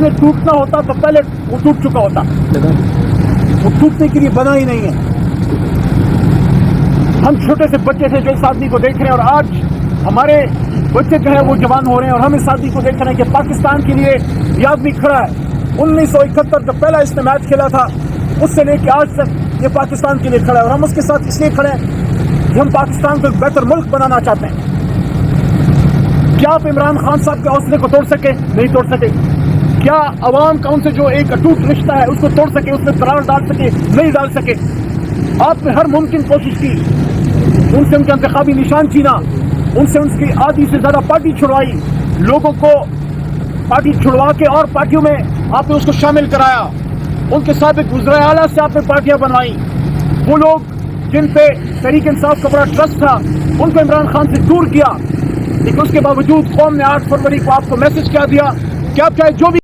उसने टूटना होता तो पहले वो टूट चुका होता, वो टूटने के लिए बना ही नहीं है। हम छोटे से बच्चे थे जो इस आदमी को देख रहे हैं, और आज हमारे बच्चे जो है वो जवान हो रहे हैं, और हम इस आदमी को देख रहे हैं कि पाकिस्तान के लिए ये आदमी खड़ा है। 1971 जब पहला इसने मैच खेला था, उससे लेकर आज तक ये पाकिस्तान के लिए खड़ा है, और हम उसके साथ इसलिए खड़े हैं कि हम पाकिस्तान को एक बेहतर मुल्क बनाना चाहते हैं। क्या आप इमरान खान साहब के हौसले को तोड़ सके? नहीं तोड़ सके। क्या अवाम का उनसे जो एक अटूट रिश्ता है उसको तोड़ सके, उसमें दरार डाल सके? नहीं डाल सके। आपने हर मुमकिन कोशिश की, उनसे उनके इंतखाबी निशान छीना, उनसे उनकी आधी से ज्यादा पार्टी छुड़वाई, लोगों को पार्टी छुड़वा के और पार्टियों में आपने उसको शामिल कराया, उनके साबिक वज़ीर आला से आपने पार्टियां बनवाई। वो लोग जिन पे तहरीक इंसाफ का बड़ा ट्रस्ट था, उनको इमरान खान से दूर किया, लेकिन उसके बावजूद कौम ने 8 फरवरी को आपको मैसेज क्या दिया कि आप चाहे जो भी